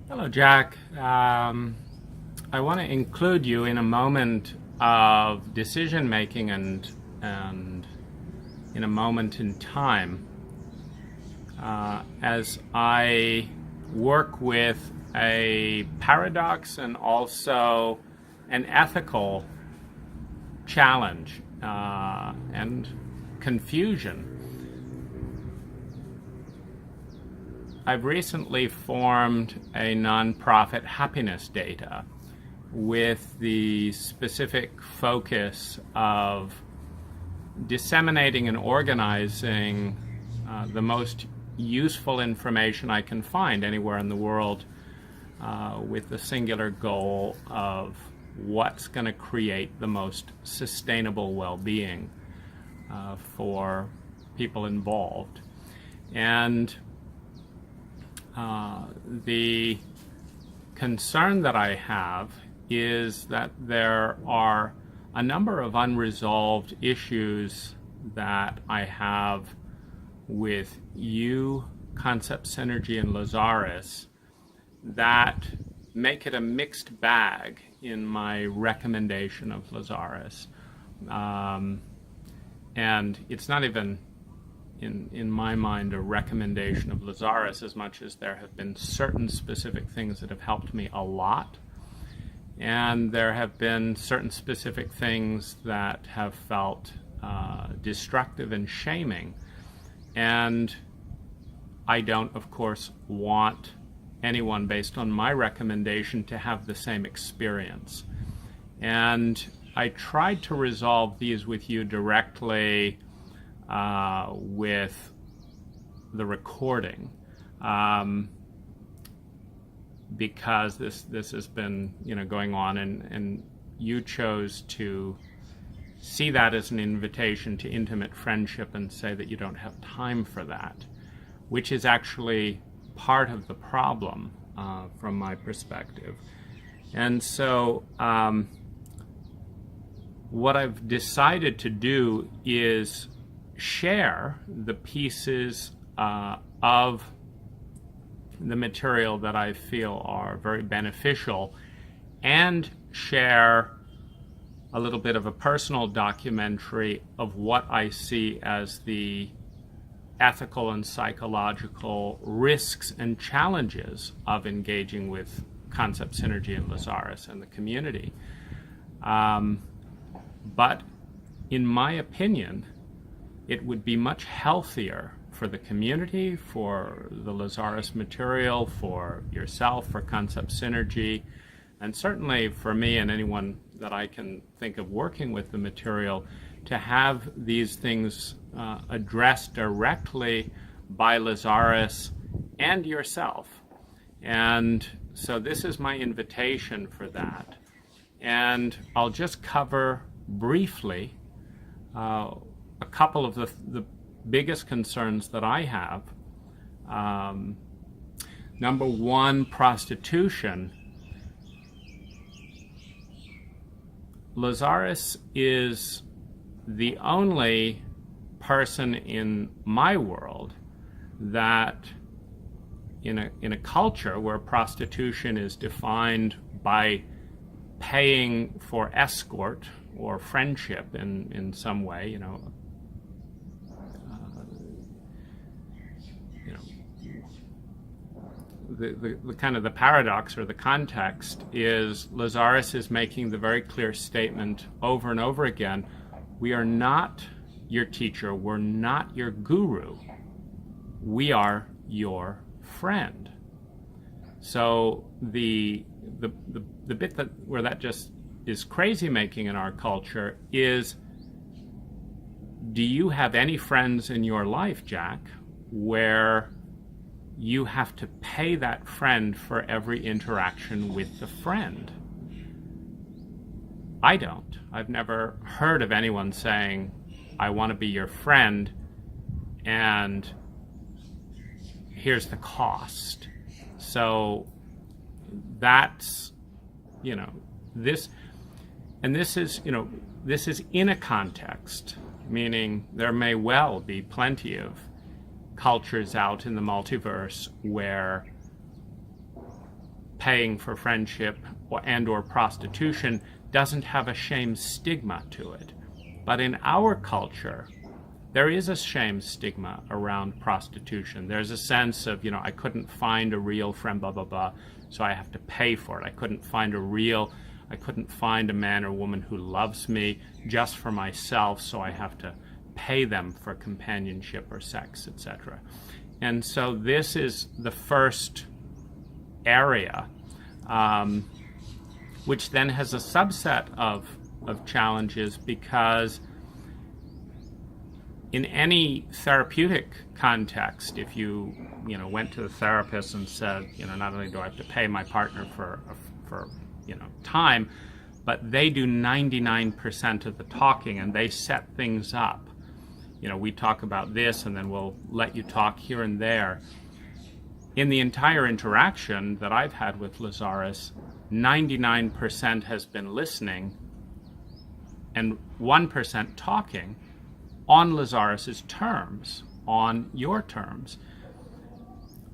Hello, Jack. I want to include you in a moment of decision making and in a moment in time as I work with a paradox and also an ethical challenge and confusion. I've recently formed a nonprofit happiness data with the specific focus of disseminating and organizing the most useful information I can find anywhere in the world with the singular goal of what's going to create the most sustainable well-being for people involved. And the concern that I have is that there are a number of unresolved issues that I have with you, Concept Synergy, and Lazaris that make it a mixed bag in my recommendation of Lazaris. And it's not even in my mind, a recommendation of Lazaris as much as there have been certain specific things that have helped me a lot. And there have been certain specific things that have felt destructive and shaming. And I don't, of course, want anyone based on my recommendation to have the same experience. And I tried to resolve these with you directly with the recording, because this has been going on, and you chose to see that as an invitation to intimate friendship and say that you don't have time for that, which is actually part of the problem from my perspective. And so what I've decided to do is share the pieces of the material that I feel are very beneficial, and share a little bit of a personal documentary of what I see as the ethical and psychological risks and challenges of engaging with Concept Synergy and Lazaris and the community. But in my opinion, it would be much healthier for the community, for the Lazaris material, for yourself, for Concept Synergy, and certainly for me and anyone that I can think of working with the material, to have these things addressed directly by Lazaris and yourself. And so this is my invitation for that. And I'll just cover briefly a couple of the biggest concerns that I have. Number one, prostitution. Lazaris is the only person in my world that in a culture where prostitution is defined by paying for escort or friendship in some way, the kind of the paradox or the context is Lazaris is making the very clear statement over and over again: we are not your teacher, we're not your guru, we are your friend. So the bit where that just is crazy making in our culture is, do you have any friends in your life, Jack, where you have to pay that friend for every interaction with the friend? I don't. I've never heard of anyone saying, I want to be your friend and here's the cost. So that's, this, and this is, this is in a context, meaning there may well be plenty of cultures out in the multiverse where paying for friendship or prostitution doesn't have a shame stigma to it. But in our culture, there is a shame stigma around prostitution. There's a sense of, I couldn't find a real friend, blah, blah, blah, so I have to pay for it. I couldn't find a man or woman who loves me just for myself, so I have to pay them for companionship or sex, etc. And so this is the first area, which then has a subset of challenges, because in any therapeutic context, if you went to the therapist and said, not only do I have to pay my partner for time, but they do 99% of the talking and they set things up. We talk about this and then we'll let you talk here and there. In the entire interaction that I've had with Lazaris, 99% has been listening and 1% talking on Lazaris's terms, on your terms,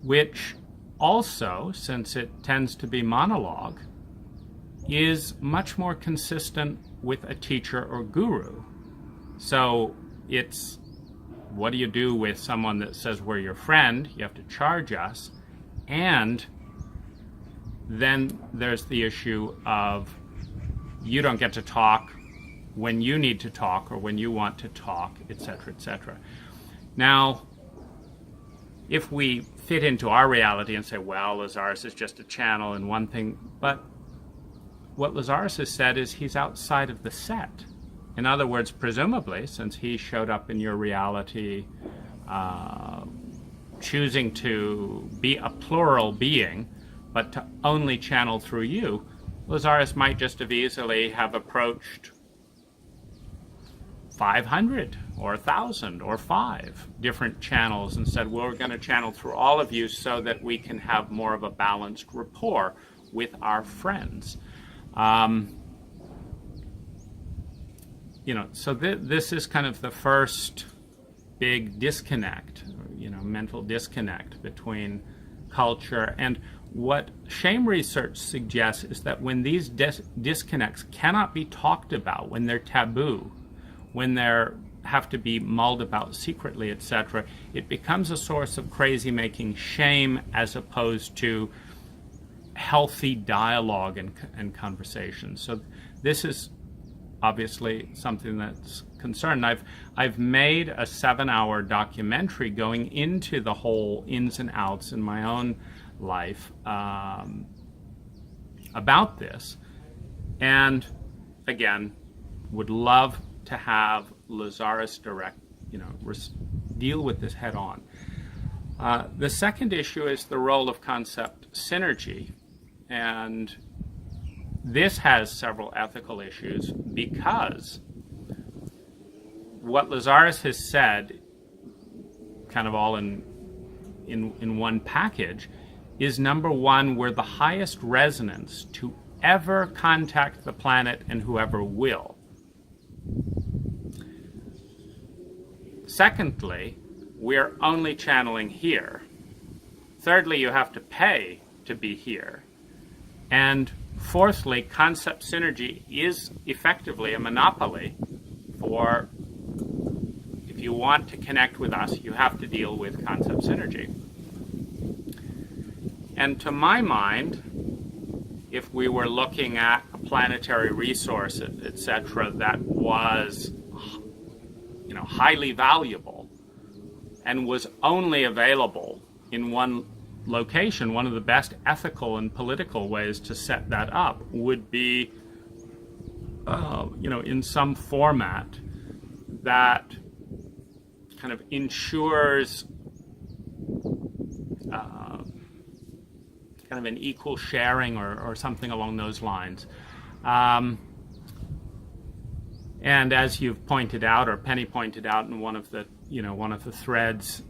which also, since it tends to be monologue, is much more consistent with a teacher or guru. So it's, what do you do with someone that says we're your friend, you have to charge us, and then there's the issue of you don't get to talk when you need to talk or when you want to talk, etc., etc. Now, if we fit into our reality and say, well, Lazaris is just a channel and one thing, but what Lazaris has said is he's outside of the set. In other words, presumably, since he showed up in your reality, choosing to be a plural being, but to only channel through you, Lazaris might just have easily have approached 500 or 1,000 or 5 different channels and said, well, we're going to channel through all of you so that we can have more of a balanced rapport with our friends. So this is kind of the first big disconnect, mental disconnect between culture. And what shame research suggests is that when these disconnects cannot be talked about, when they're taboo, when they have to be mulled about secretly, etc., it becomes a source of crazy-making shame as opposed to healthy dialogue and conversation. So this is obviously something that's concerned. I've made a 7-hour documentary going into the whole ins and outs in my own life about this, and again, would love to have Lazaris deal with this head on. The second issue is the role of concept synergy, and this has several ethical issues because what Lazaris has said, kind of all in one package, is number one, we're the highest resonance to ever contact the planet and whoever will. Secondly, we're only channeling here. Thirdly, you have to pay to be here. And fourthly, concept synergy is effectively a monopoly for, if you want to connect with us, you have to deal with concept synergy. And to my mind, if we were looking at a planetary resource, etc., that was highly valuable and was only available in one location, one of the best ethical and political ways to set that up would be, in some format that kind of ensures kind of an equal sharing or something along those lines. And as you've pointed out, or Penny pointed out in one of the threads,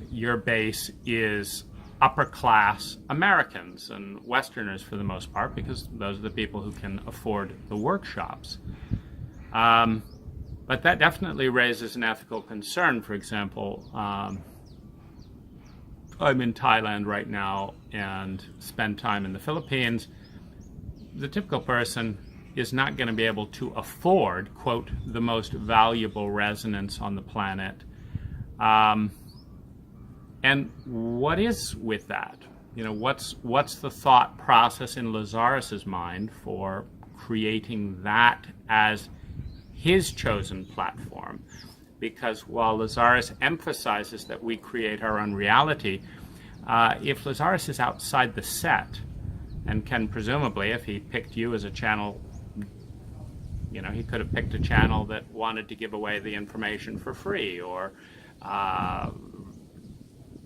your base is upper class Americans and Westerners for the most part, because those are the people who can afford the workshops. But that definitely raises an ethical concern. For example, I'm in Thailand right now and spend time in the Philippines, the typical person is not going to be able to afford, quote, the most valuable residence on the planet. And what is with that? You know, what's the thought process in Lazaris's mind for creating that as his chosen platform? Because while Lazaris emphasizes that we create our own reality, if Lazaris is outside the set, and can presumably, if he picked you as a channel, you know, he could have picked a channel that wanted to give away the information for free, or,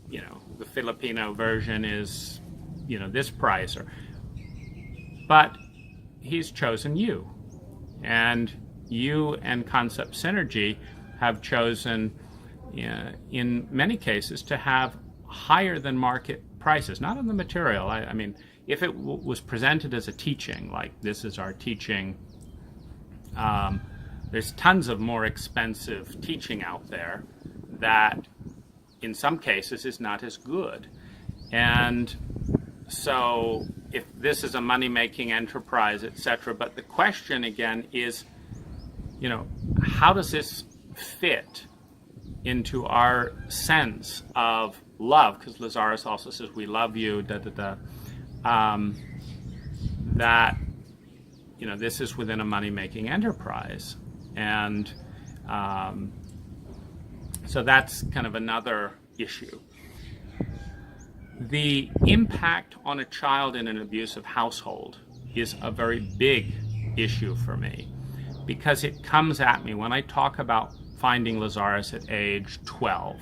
you know, the Filipino version is, you know, this price, but he's chosen you, and you and Concept Synergy have chosen, in many cases, to have higher than market prices, not on the material. I mean, if it was presented as a teaching, like this is our teaching, there's tons of more expensive teaching out there that in some cases is not as good. And so if this is a money-making enterprise, etc., but the question again is, you know, how does this fit into our sense of love? Because Lazaris also says we love you, that, you know, this is within a money-making enterprise. And so that's kind of another issue. The impact on a child in an abusive household is a very big issue for me, because it comes at me when I talk about finding Lazaris at age 12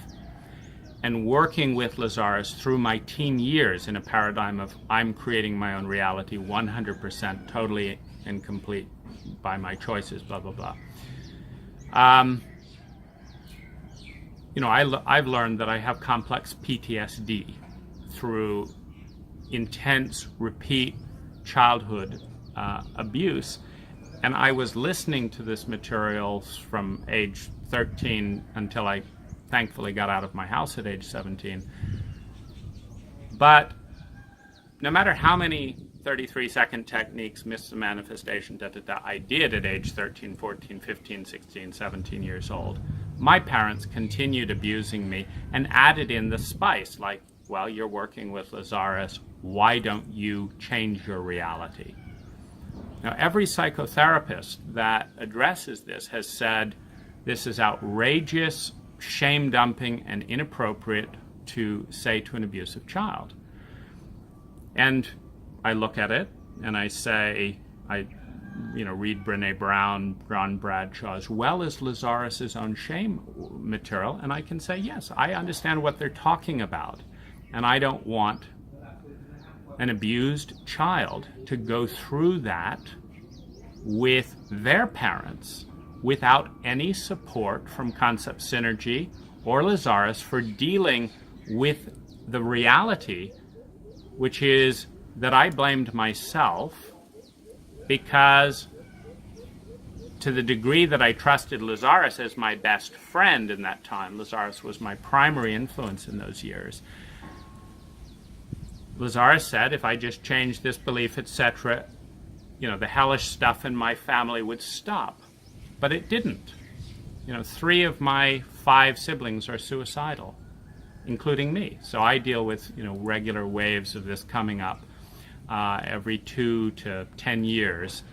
and working with Lazaris through my teen years in a paradigm of I'm creating my own reality 100%, totally and complete by my choices, blah, blah, blah. You know, I've learned that I have complex PTSD through intense, repeat childhood abuse. And I was listening to this material from age 13 until I thankfully got out of my house at age 17. But no matter how many 33-second techniques, missed the manifestation, I did at age 13, 14, 15, 16, 17 years old, my parents continued abusing me and added in the spice, like, well, you're working with Lazaris, why don't you change your reality? Now, every psychotherapist that addresses this has said this is outrageous, shame-dumping, and inappropriate to say to an abusive child. And I look at it and I say, I read Brené Brown, Ron Bradshaw, as well as Lazaris's own shame material, and I can say, yes, I understand what they're talking about, and I don't want an abused child to go through that with their parents without any support from Concept Synergy or Lazaris for dealing with the reality, which is that I blamed myself because, to the degree that I trusted Lazaris as my best friend in that time, Lazaris was my primary influence in those years, Lazaris said if I just changed this belief, etc., the hellish stuff in my family would stop. But it didn't. 3 of my 5 siblings are suicidal, including me. So I deal with, regular waves of this coming up every 2 to 10 years,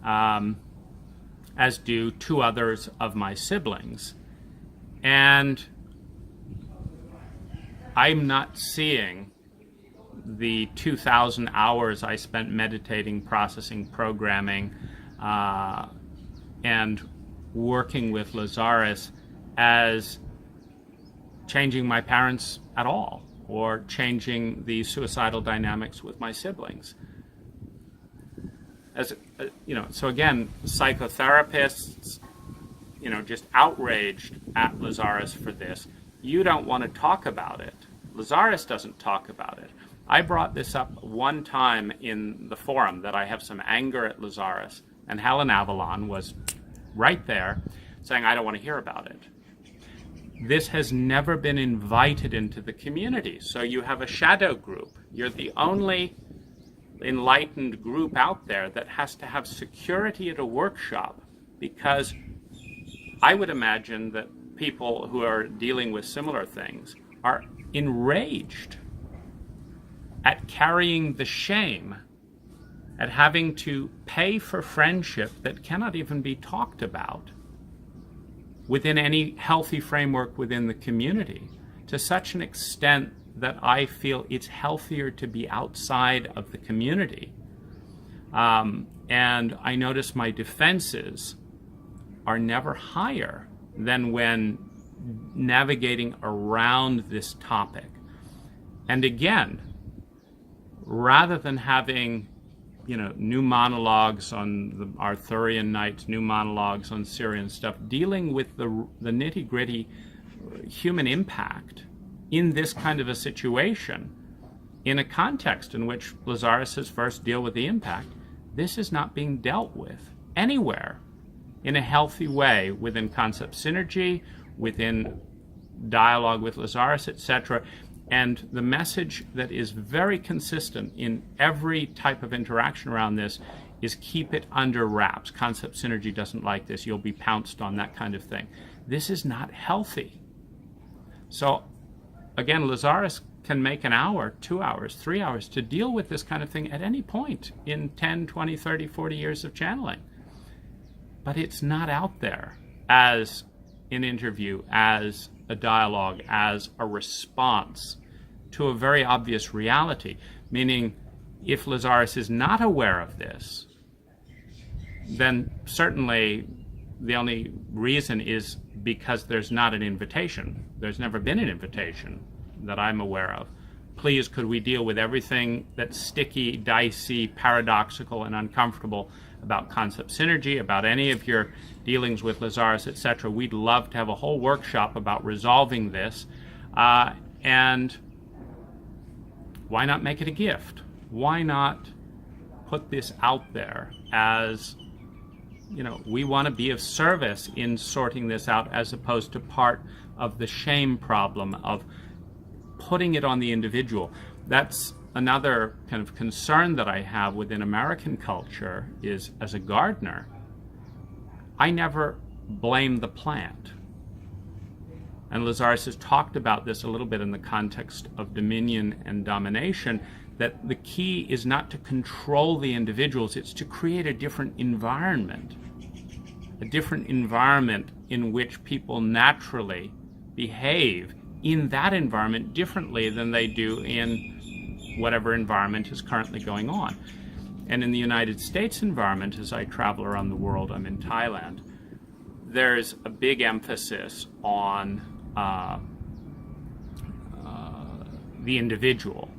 as do 2 others of my siblings. And I'm not seeing the 2,000 hours I spent meditating, processing, programming, and working with Lazaris as changing my parents at all, or changing the suicidal dynamics with my siblings. So again, psychotherapists, just outraged at Lazaris for this. You don't want to talk about it. Lazaris doesn't talk about it. I brought this up one time in the forum, that I have some anger at Lazaris, and Helen Avalon was right there saying, I don't want to hear about it. this has never been invited into the community. So you have a shadow group. You're the only enlightened group out there that has to have security at a workshop, because I would imagine that people who are dealing with similar things are enraged at carrying the shame, at having to pay for friendship that cannot even be talked about within any healthy framework within the community, to such an extent that I feel it's healthier to be outside of the community. And I notice my defenses are never higher than when navigating around this topic. And again, rather than having new monologues on the Arthurian knights, new monologues on Syrian stuff, dealing with the nitty-gritty human impact in this kind of a situation, in a context in which Lazaris says first deal with the impact, this is not being dealt with anywhere in a healthy way within concept synergy, within dialogue with Lazaris, etc. And the message that is very consistent in every type of interaction around this is keep it under wraps. Concept synergy doesn't like this. You'll be pounced on, that kind of thing. This is not healthy. So again, Lazaris can make an hour, 2 hours, 3 hours to deal with this kind of thing at any point in 10, 20, 30, 40 years of channeling. But it's not out there as an interview, as a dialogue, as a response to a very obvious reality. Meaning, if Lazaris is not aware of this, then certainly the only reason is because there's not an invitation. There's never been an invitation that I'm aware of. Please, could we deal with everything that's sticky, dicey, paradoxical, and uncomfortable about concept synergy, about any of your dealings with Lazaris, etc. We'd love to have a whole workshop about resolving this. And why not make it a gift? Why not put this out there as, we want to be of service in sorting this out, as opposed to part of the shame problem of putting it on the individual. That's another kind of concern that I have within American culture is, as a gardener, I never blame the plant. And Lazaris has talked about this a little bit in the context of dominion and domination, that the key is not to control the individuals, it's to create a different environment in which people naturally behave in that environment differently than they do in whatever environment is currently going on. And in the United States environment, as I travel around the world, I'm in Thailand, there's a big emphasis on the individual.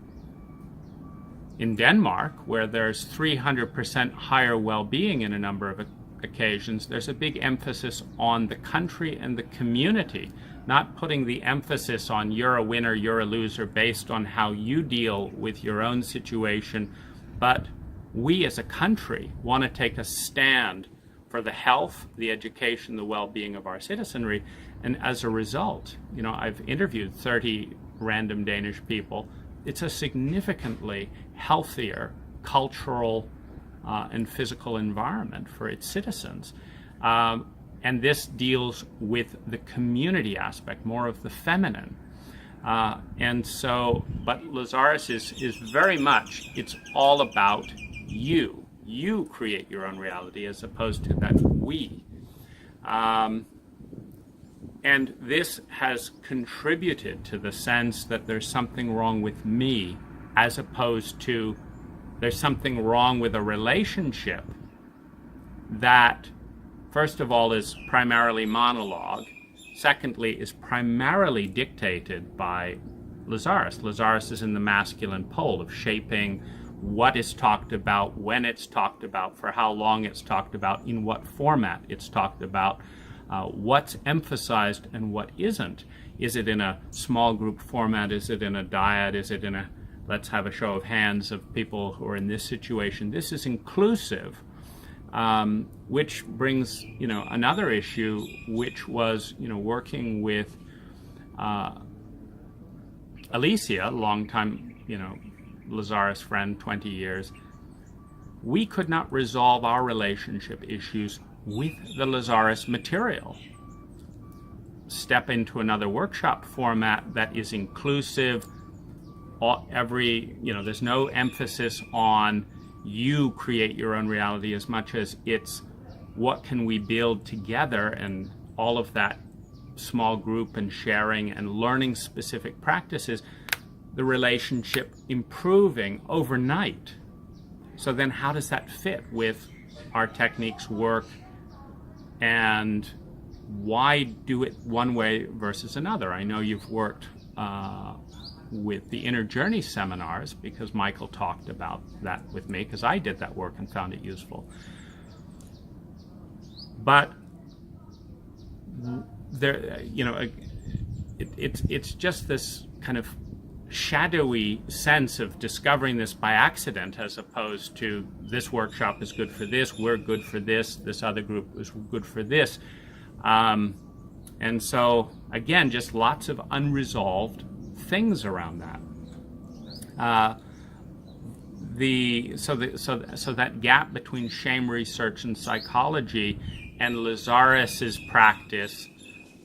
In Denmark, where there's 300% higher well-being in a number of occasions, there's a big emphasis on the country and the community, not putting the emphasis on you're a winner, you're a loser, based on how you deal with your own situation. But we as a country want to take a stand for the health, the education, the well-being of our citizenry. And as a result, I've interviewed 30 random Danish people. It's a significantly healthier cultural and physical environment for its citizens. And this deals with the community aspect, more of the feminine. And so, but Lazaris is very much, it's all about you. You create your own reality as opposed to that we. And this has contributed to the sense that there's something wrong with me, as opposed to there's something wrong with a relationship that, first of all, is primarily monologue. Secondly, is primarily dictated by Lazaris. Lazaris is in the masculine pole of shaping what is talked about, when it's talked about, for how long it's talked about, in what format it's talked about, what's emphasized and what isn't. Is it in a small group format? Is it in a dyad? Is it in a, let's have a show of hands of people who are in this situation? This is inclusive, which brings, another issue, which was, working with Alicia, longtime, Lazaris friend, 20 years, we could not resolve our relationship issues with the Lazaris material. Step into another workshop format that is inclusive. There's no emphasis on you create your own reality as much as it's what can we build together, and all of that small group and sharing and learning specific practices, the relationship improving overnight. So then how does that fit with our techniques work, and why do it one way versus another? I know you've worked with the Inner Journey seminars, because Michael talked about that with me, because I did that work and found it useful. But there, it's just this kind of shadowy sense of discovering this by accident, as opposed to this workshop is good for this, we're good for this, this other group is good for this. And so, again, just lots of unresolved things around that. So that gap between shame research and psychology and Lazaris's practice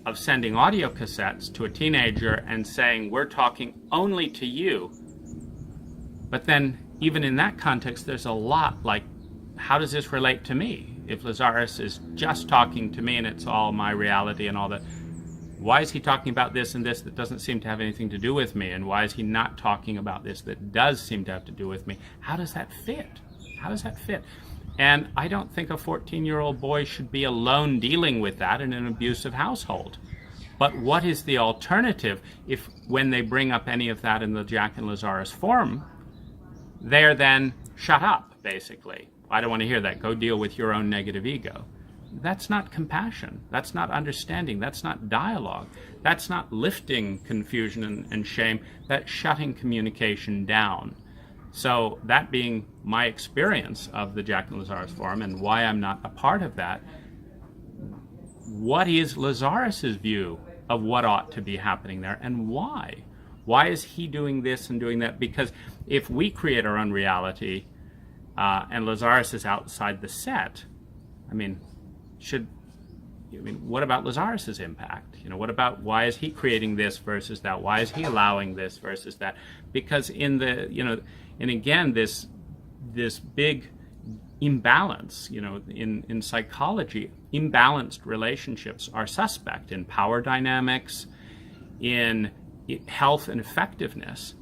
of sending audio cassettes to a teenager and saying, we're talking only to you. But then, even in that context, there's a lot like, how does this relate to me? If Lazaris is just talking to me and it's all my reality and all that, why is he talking about this and this that doesn't seem to have anything to do with me? And why is he not talking about this that does seem to have to do with me? How does that fit? How does that fit? And I don't think a 14-year-old boy should be alone dealing with that in an abusive household. But what is the alternative if, when they bring up any of that in the Jach and Lazaris forum, they're then shut up, basically? I don't want to hear that. Go deal with your own negative ego. That's not compassion. That's not understanding. That's not dialogue. That's not lifting confusion and shame. That's shutting communication down. So that being my experience of the Jach and Lazaris forum, and why I'm not a part of that, what is Lazaris's view of what ought to be happening there, and why? Why is he doing this and doing that? Because if we create our own reality, and Lazaris is outside the set, what about Lazaris's impact? What about, why is he creating this versus that? Why is he allowing this versus that? Because in the, and again, this big imbalance, in psychology, imbalanced relationships are suspect in power dynamics, in health and effectiveness.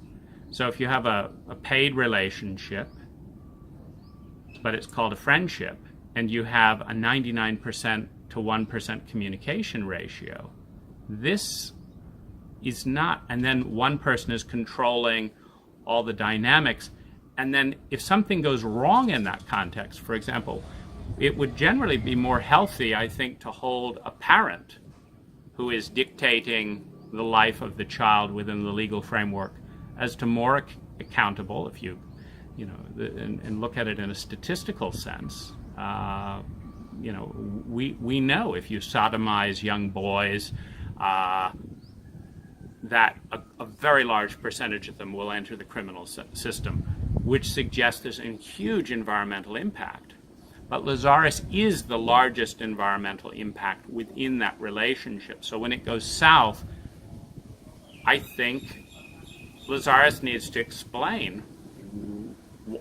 So if you have a paid relationship, but it's called a friendship, and you have a 99% to 1% communication ratio, this is not, and then one person is controlling all the dynamics, and then if something goes wrong in that context, for example, it would generally be more healthy, I think, to hold a parent who is dictating the life of the child within the legal framework as to more accountable, if you and look at it in a statistical sense. We know if you sodomize young boys, that a very large percentage of them will enter the criminal system, which suggests there's a huge environmental impact. But Lazaris is the largest environmental impact within that relationship. So when it goes south, I think Lazaris needs to explain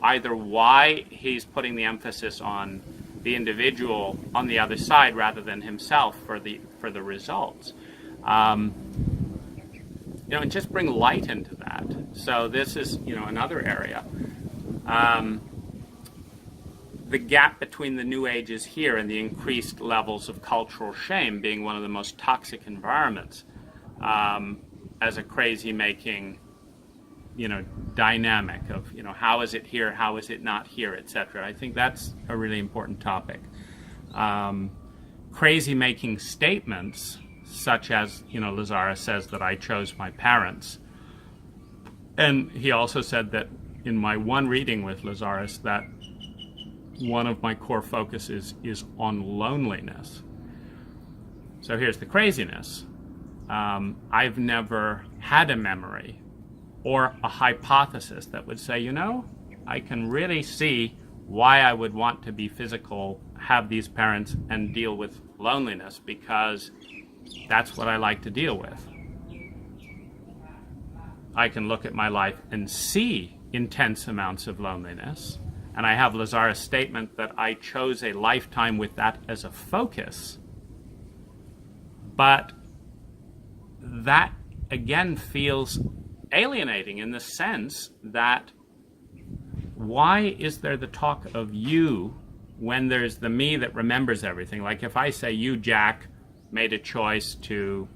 either why he's putting the emphasis on the individual on the other side rather than himself for the results. And just bring light into that. So this is, another area. The gap between the New Ages here and the increased levels of cultural shame being one of the most toxic environments as a crazy-making, dynamic of, how is it here, how is it not here, etc. I think that's a really important topic. Crazy-making statements, such as, Lazaris says that I chose my parents. And he also said that in my one reading with Lazaris that one of my core focuses is on loneliness. So here's the craziness. I've never had a memory or a hypothesis that would say, I can really see why I would want to be physical, have these parents, and deal with loneliness, because that's what I like to deal with. I can look at my life and see intense amounts of loneliness, and I have Lazaris' statement that I chose a lifetime with that as a focus. But that, again, feels alienating in the sense that why is there the talk of you when there's the me that remembers everything? Like if I say you, Jach, made a choice to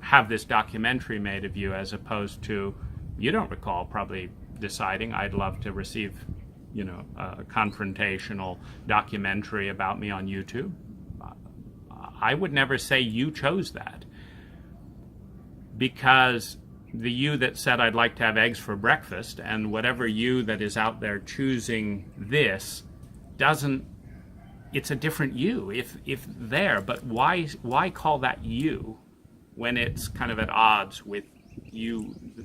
have this documentary made of you, as opposed to, you don't recall probably deciding I'd love to receive, a confrontational documentary about me on YouTube. I would never say you chose that, because the you that said I'd like to have eggs for breakfast, and whatever you that is out there choosing this doesn't, it's a different you if there, but why call that you when it's kind of at odds with you, the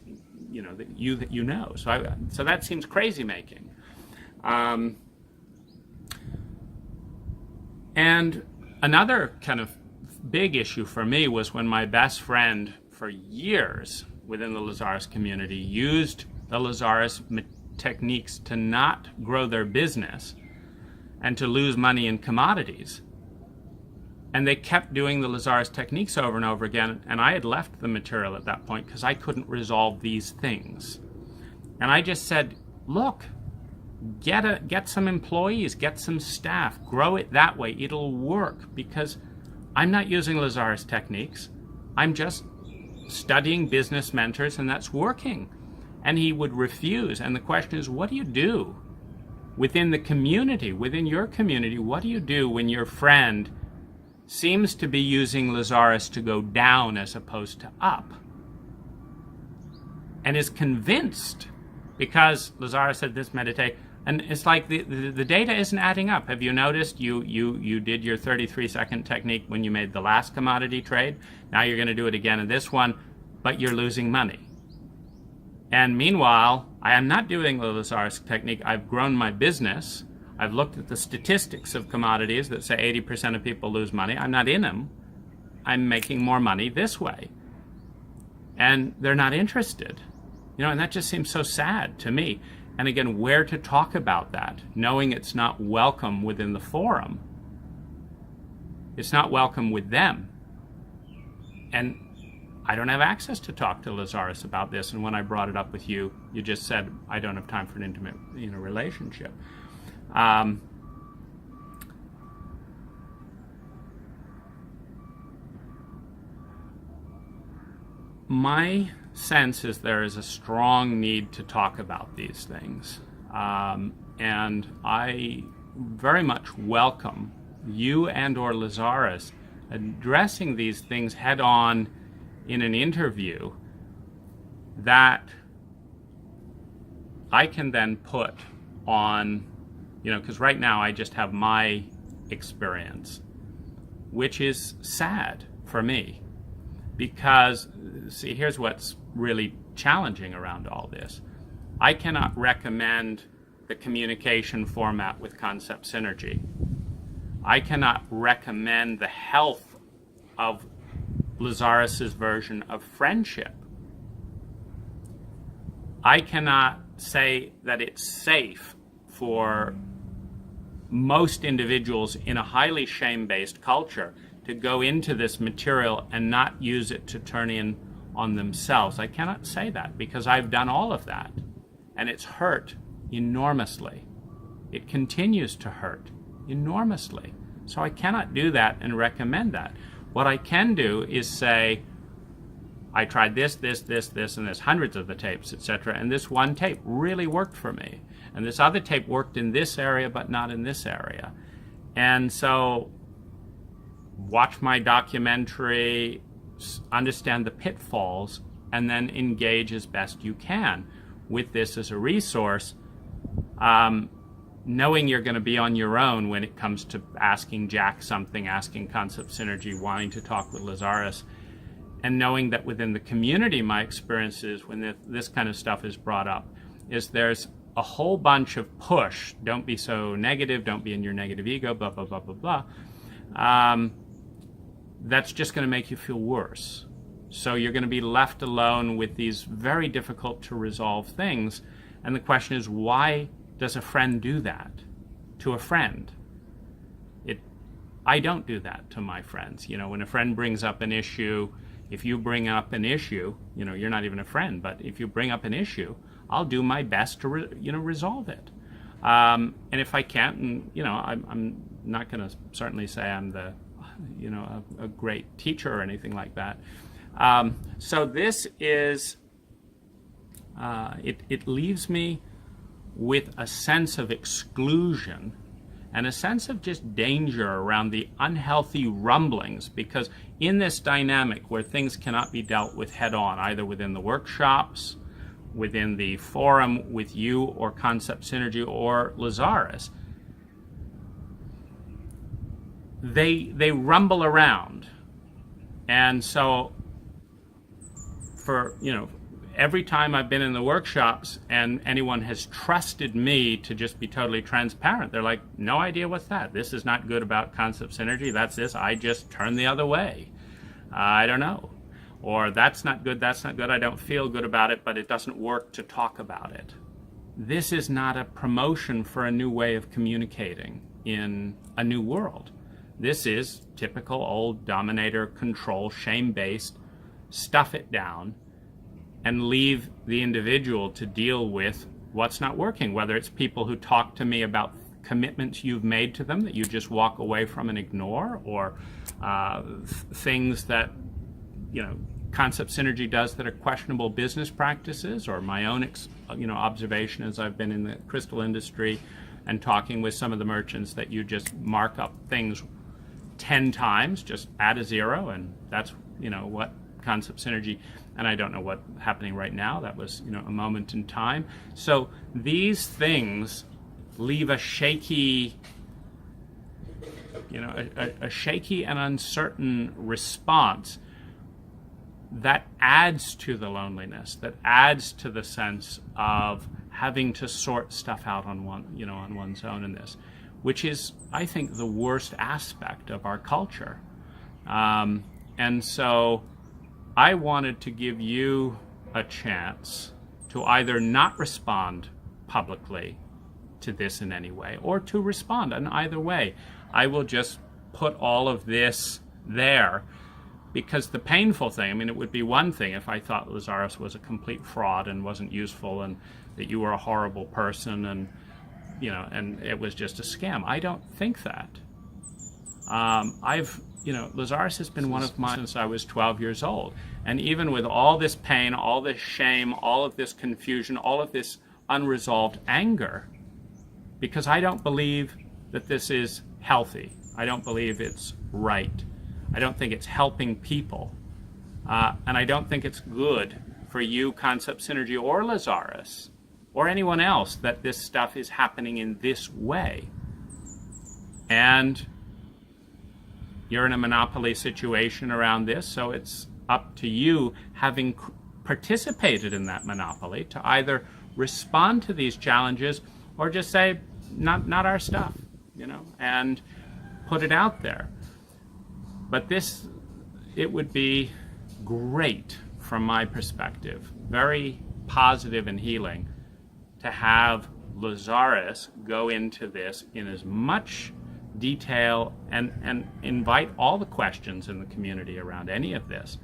you that you know? So that seems crazy making. And another kind of big issue for me was when my best friend for years within the Lazaris community used the Lazaris techniques to not grow their business and to lose money in commodities. And they kept doing the Lazaris techniques over and over again, and I had left the material at that point because I couldn't resolve these things. And I just said, look, get some employees, get some staff, grow it that way, it'll work, because I'm not using Lazaris techniques, I'm just studying business mentors, and that's working. And he would refuse. And the question is, what do you do within the community, within your community? What do you do when your friend seems to be using Lazaris to go down as opposed to up, and is convinced because Lazaris said this meditate, and it's like the data isn't adding up. Have you noticed you did your 33-second technique when you made the last commodity trade? Now you're going to do it again in this one, but you're losing money. And meanwhile, I am not doing the Lazaris technique. I've grown my business. I've looked at the statistics of commodities that say 80% of people lose money. I'm not in them. I'm making more money this way. And they're not interested. And that just seems so sad to me. And again, where to talk about that, knowing it's not welcome within the forum. It's not welcome with them. And I don't have access to talk to Lazaris about this. And when I brought it up with you, you just said, I don't have time for an intimate relationship. My sense is there is a strong need to talk about these things. And I very much welcome you and or Lazaris addressing these things head on in an interview that I can then put on, because right now I just have my experience, which is sad for me. Because, see, here's what's really challenging around all this. I cannot recommend the communication format with concept synergy. I cannot recommend the health of Lazaris's version of friendship. I cannot say that it's safe for most individuals in a highly shame-based culture to go into this material and not use it to turn in on themselves. I cannot say that because I've done all of that, and it's hurt enormously. It continues to hurt enormously. So I cannot do that and recommend that. What I can do is say, I tried this, and there's hundreds of the tapes, etc., and this one tape really worked for me. And this other tape worked in this area, but not in this area. And so watch my documentary, understand the pitfalls, and then engage as best you can with this as a resource, knowing you're going to be on your own when it comes to asking Jach something, asking concept synergy, wanting to talk with Lazaris. and knowing that within the community, my experiences when this kind of stuff is brought up is there's a whole bunch of push. Don't be so negative. Don't be in your negative ego, blah, blah, blah, blah, blah. That's just going to make you feel worse. So you're going to be left alone with these very difficult to resolve things. And the question is, why does a friend do that to a friend? I don't do that to my friends. When a friend brings up an issue, if you bring up an issue, you're not even a friend, but if you bring up an issue, I'll do my best to resolve it. And if I can't, and I'm not going to certainly say I'm the a great teacher or anything like that. So this is it leaves me with a sense of exclusion and a sense of just danger around the unhealthy rumblings, because in this dynamic where things cannot be dealt with head on, either within the workshops, within the forum with you or Concept Synergy or Lazaris, they rumble around. And so for every time I've been in the workshops and anyone has trusted me to just be totally transparent, they're like, no idea what's that. This is not good about Concept Synergy. That's this. I just turn the other way. I don't know. Or that's not good. That's not good. I don't feel good about it, but it doesn't work to talk about it. This is not a promotion for a new way of communicating in a new world. This is typical old dominator, control, shame-based, stuff it down, and leave the individual to deal with what's not working, whether it's people who talk to me about commitments you've made to them that you just walk away from and ignore, or things that Concept Synergy does that are questionable business practices, or my own observation as I've been in the crystal industry and talking with some of the merchants that you just mark up things 10 times, just add a zero, and that's what Concept Synergy. And I don't know what's happening right now. That was, a moment in time. So these things leave a shaky, a shaky and uncertain response that adds to the loneliness, that adds to the sense of having to sort stuff out on one's own in this, which is, I think, the worst aspect of our culture. And so I wanted to give you a chance to either not respond publicly to this in any way, or to respond in either way. I will just put all of this there, because the painful thing, it would be one thing if I thought Lazaris was a complete fraud and wasn't useful, and that you were a horrible person, and and it was just a scam. I don't think that. Lazaris has been one of mine since I was 12 years old. And even with all this pain, all this shame, all of this confusion, all of this unresolved anger, because I don't believe that this is healthy. I don't believe it's right. I don't think it's helping people. And I don't think it's good for you, Concept Synergy, or Lazaris, or anyone else, that this stuff is happening in this way. And you're in a monopoly situation around this, so it's up to you, having participated in that monopoly, to either respond to these challenges or just say, not our stuff, and put it out there. But it would be great from my perspective, very positive and healing, to have Lazaris go into this in as much detail and invite all the questions in the community around any of this,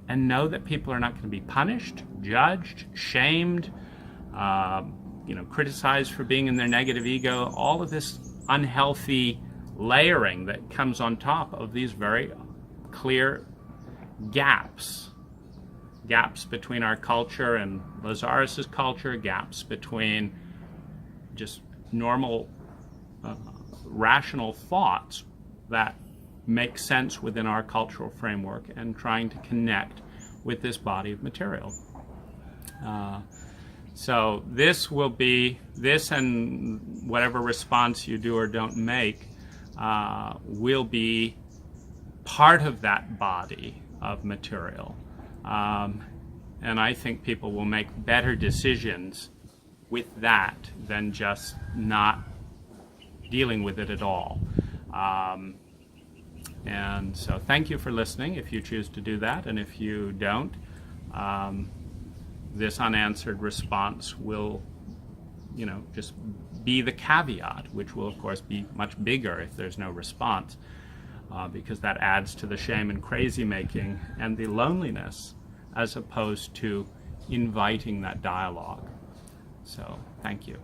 and know that people are not going to be punished, judged, shamed, criticized for being in their negative ego, all of this unhealthy layering that comes on top of these very clear gaps between our culture and Lazaris's culture, gaps between just normal rational thoughts that make sense within our cultural framework, and trying to connect with this body of material. So this and whatever response you do or don't make will be part of that body of material. And I think people will make better decisions with that than just not dealing with it at all. And so thank you for listening if you choose to do that, and if you don't, this unanswered response will, just be the caveat, which will of course be much bigger if there's no response, because that adds to the shame and crazy making and the loneliness, as opposed to inviting that dialogue. So thank you.